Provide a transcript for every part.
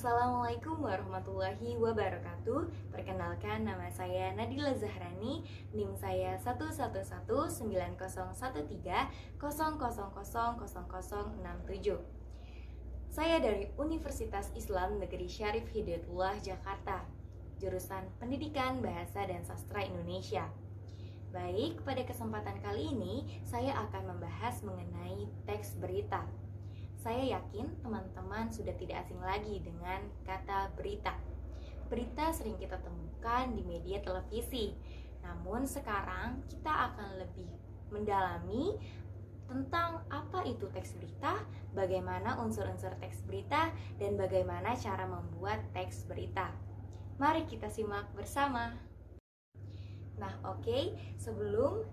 Assalamualaikum warahmatullahi wabarakatuh. Perkenalkan, nama saya Nadila Zahrani. NIM saya 1119113000067. Saya dari Universitas Islam Negeri Syarif Hidayatullah Jakarta, jurusan Pendidikan Bahasa dan Sastra Indonesia. Baik, pada kesempatan kali ini saya akan membahas mengenai teks berita. Saya yakin teman-teman sudah tidak asing lagi dengan kata berita. Berita sering kita temukan di media televisi. Namun sekarang kita akan lebih mendalami tentang apa itu teks berita, bagaimana unsur-unsur teks berita, dan bagaimana cara membuat teks berita. Mari kita simak bersama. Nah, oke, sebelum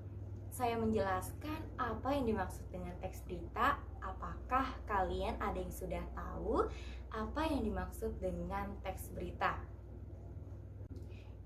saya menjelaskan apa yang dimaksud dengan teks berita, apakah kalian ada yang sudah tahu apa yang dimaksud dengan teks berita?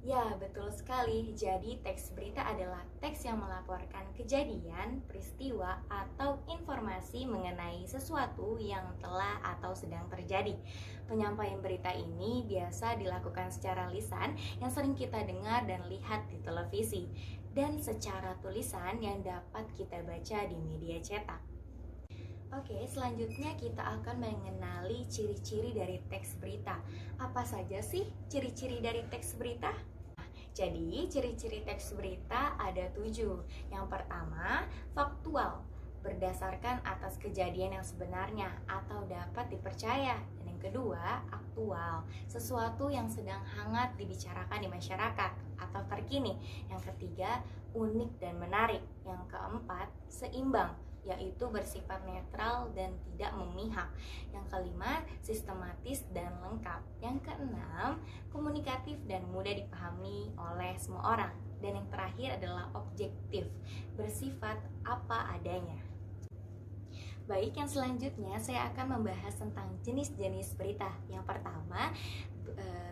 Ya, betul sekali. Jadi, teks berita adalah teks yang melaporkan kejadian, peristiwa, atau informasi mengenai sesuatu yang telah atau sedang terjadi. Penyampaian berita ini biasa dilakukan secara lisan yang sering kita dengar dan lihat di televisi, dan secara tulisan yang dapat kita baca di media cetak. Oke, selanjutnya kita akan mengenali ciri-ciri dari teks berita. Apa saja sih ciri-ciri dari teks berita? Jadi, ciri-ciri teks berita ada 7. Yang pertama, faktual, berdasarkan atas kejadian yang sebenarnya atau dapat dipercaya. Dan yang kedua, aktual, sesuatu yang sedang hangat dibicarakan di masyarakat atau terkini. Yang ketiga, unik dan menarik. Yang keempat, seimbang, yaitu bersifat netral dan tidak memihak. Yang kelima, sistematis dan lengkap. Yang keenam, komunikatif dan mudah dipahami oleh semua orang. Dan yang terakhir adalah objektif, bersifat apa adanya. Baik, yang selanjutnya saya akan membahas tentang jenis-jenis berita. Yang pertama,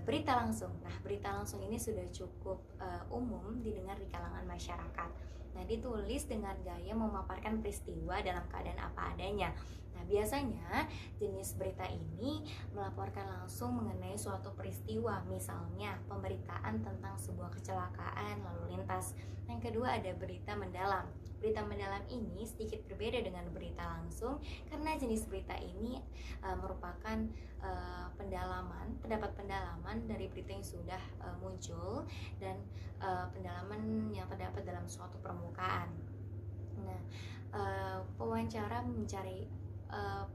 berita langsung. Nah, berita langsung ini sudah cukup umum didengar di kalangan masyarakat. Nah, ditulis dengan gaya memaparkan peristiwa dalam keadaan apa adanya. Nah, biasanya jenis berita ini melaporkan langsung mengenai suatu peristiwa, misalnya pemberitaan tentang sebuah kecelakaan lalu lintas. Yang kedua, ada berita mendalam. Berita mendalam ini sedikit berbeda dengan berita langsung karena jenis berita ini merupakan pendapat pendalaman dari berita yang sudah muncul dan pendalaman yang terdapat dalam suatu permukaan. Nah, pewawancara mencari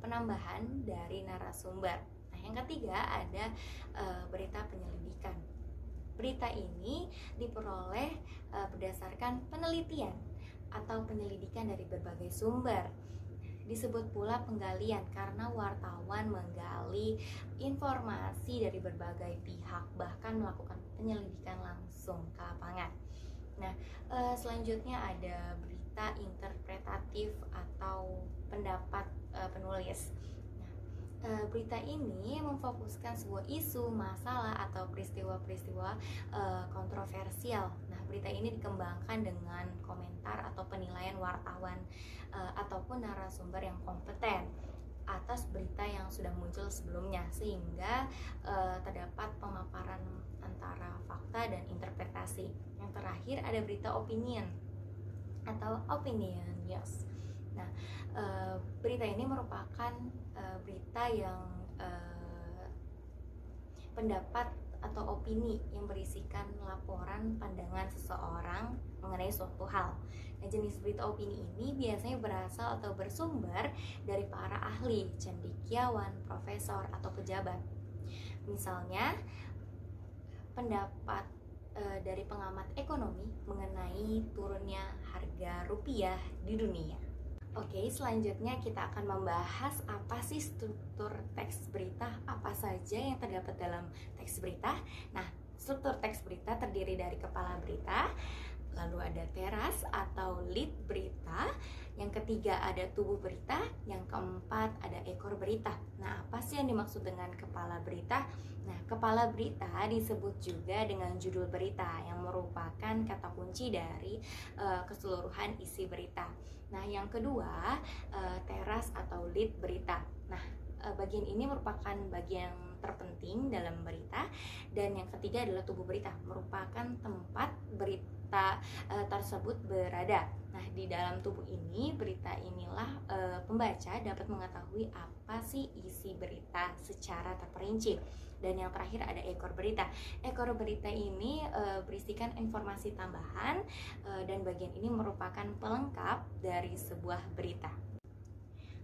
penambahan dari narasumber. Nah, yang ketiga ada berita penyelidikan. Berita ini diperoleh berdasarkan penelitian atau penyelidikan dari berbagai sumber. Disebut pula penggalian karena wartawan menggali informasi dari berbagai pihak, bahkan melakukan penyelidikan langsung ke lapangan. Nah, selanjutnya ada berita interpretatif atau pendapat penulis. Berita ini memfokuskan sebuah isu, masalah, atau peristiwa-peristiwa kontroversial. Nah, berita ini dikembangkan dengan komentar atau penilaian wartawan ataupun narasumber yang kompeten atas berita yang sudah muncul sebelumnya, sehingga terdapat pemaparan antara fakta dan interpretasi. Yang terakhir ada berita opinion atau opinion news. Nah, berita ini merupakan berita yang pendapat atau opini yang berisikan laporan pandangan seseorang mengenai suatu hal. Nah, jenis berita opini ini biasanya berasal atau bersumber dari para ahli, cendekiawan, profesor, atau pejabat. Misalnya, pendapat dari pengamat ekonomi mengenai turunnya harga rupiah di dunia. Oke, selanjutnya kita akan membahas apa sih struktur teks berita, apa saja yang terdapat dalam teks berita. Nah, struktur teks berita terdiri dari kepala berita, lalu ada teras atau lead berita, yang ketiga ada tubuh berita, yang keempat ada ekor berita. Nah, apa sih yang dimaksud dengan kepala berita? Nah, kepala berita disebut juga dengan judul berita yang merupakan kata kunci dari keseluruhan isi berita. Nah, yang kedua teras atau lead berita. Nah, bagian ini merupakan bagian terpenting dalam berita. Dan yang ketiga adalah tubuh berita, merupakan tempat berita tersebut berada. Nah, di dalam tubuh ini, berita inilah pembaca dapat mengetahui apa sih isi berita secara terperinci. Dan yang terakhir ada ekor berita. Ekor berita ini berisikan informasi tambahan dan bagian ini merupakan pelengkap dari sebuah berita.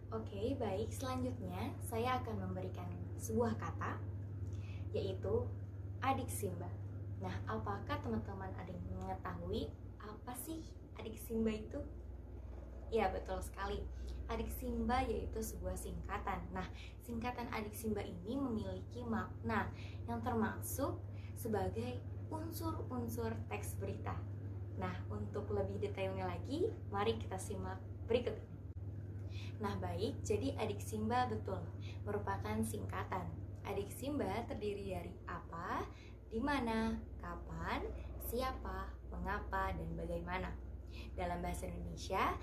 Oke, baik. Selanjutnya saya akan memberikan sebuah kata, yaitu adik Simba. Nah, apakah teman-teman ada yang mengetahui apa sih adik Simba itu? Ya, betul sekali. Adik Simba yaitu sebuah singkatan. Nah, singkatan adik Simba ini memiliki makna yang termasuk sebagai unsur-unsur teks berita. Nah, untuk lebih detailnya lagi, mari kita simak berikut ini. Nah, baik, jadi adik Simba betul merupakan singkatan. Adik Simba terdiri dari apa, di mana, kapan, siapa, mengapa, dan bagaimana. Dalam bahasa Indonesia,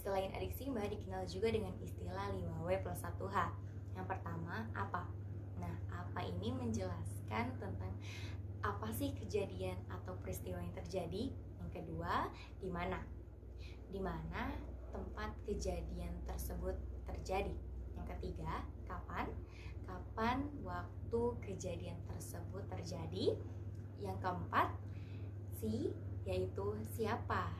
selain adik Simba dikenal juga dengan istilah 5W+1H. Yang pertama, apa? Nah, apa ini menjelaskan tentang apa sih kejadian atau peristiwa yang terjadi. Yang kedua, di mana? Di mana tempat kejadian tersebut terjadi. Yang ketiga, kapan? Kapan waktu kejadian tersebut terjadi. Yang keempat, yaitu siapa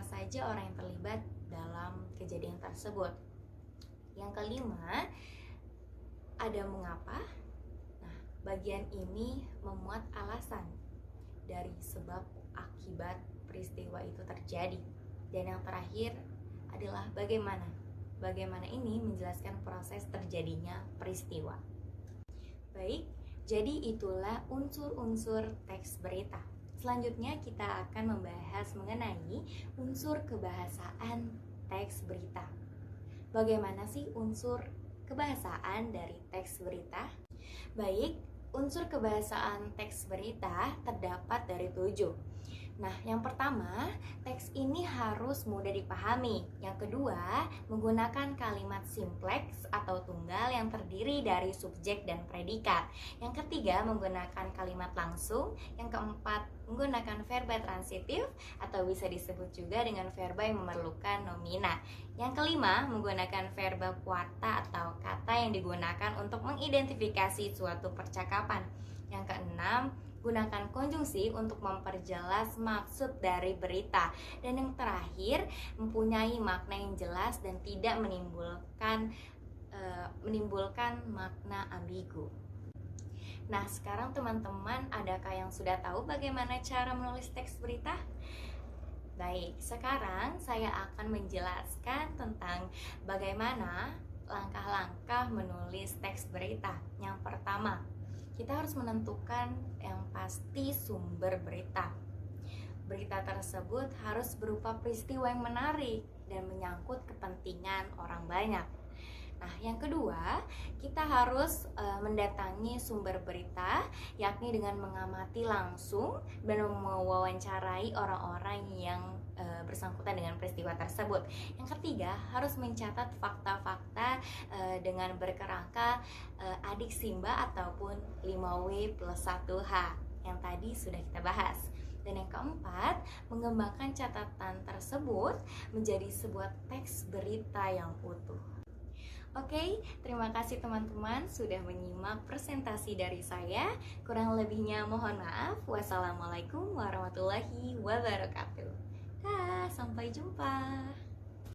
saja orang yang terlibat dalam kejadian tersebut. Yang kelima, ada mengapa. Nah, bagian ini memuat alasan dari sebab akibat peristiwa itu terjadi. Dan yang terakhir adalah bagaimana. Bagaimana ini menjelaskan proses terjadinya peristiwa. Baik, jadi itulah unsur-unsur teks berita. Selanjutnya kita akan membahas mengenai unsur kebahasaan teks berita. Bagaimana sih unsur kebahasaan dari teks berita? Baik, unsur kebahasaan teks berita terdapat dari 7. Nah, yang pertama, teks ini harus mudah dipahami. Yang kedua, menggunakan kalimat simpleks atau tunggal yang terdiri dari subjek dan predikat. Yang ketiga, menggunakan kalimat langsung. Yang keempat, menggunakan verba transitif atau bisa disebut juga dengan verba yang memerlukan nomina. Yang kelima, menggunakan verba kuarta atau kata yang digunakan untuk mengidentifikasi suatu percakapan. Yang keenam, gunakan konjungsi untuk memperjelas maksud dari berita. Dan yang terakhir, mempunyai makna yang jelas dan tidak menimbulkan makna ambigu. Nah, sekarang teman-teman, adakah yang sudah tahu bagaimana cara menulis teks berita? Baik, sekarang saya akan menjelaskan tentang bagaimana langkah-langkah menulis teks berita. Yang pertama, kita harus menentukan yang pasti sumber berita. Berita tersebut harus berupa peristiwa yang menarik dan menyangkut kepentingan orang banyak. Nah, yang kedua, kita harus mendatangi sumber berita, yakni dengan mengamati langsung dan mewawancarai orang-orang yang bersangkutan dengan peristiwa tersebut. Yang ketiga, harus mencatat fakta-fakta dengan berkerangka adik Simba ataupun 5W+1H yang tadi sudah kita bahas. Dan yang keempat, mengembangkan catatan tersebut menjadi sebuah teks berita yang utuh. Oke, terima kasih teman-teman sudah menyimak presentasi dari saya. Kurang lebihnya mohon maaf. Wassalamualaikum warahmatullahi wabarakatuh. Sampai jumpa.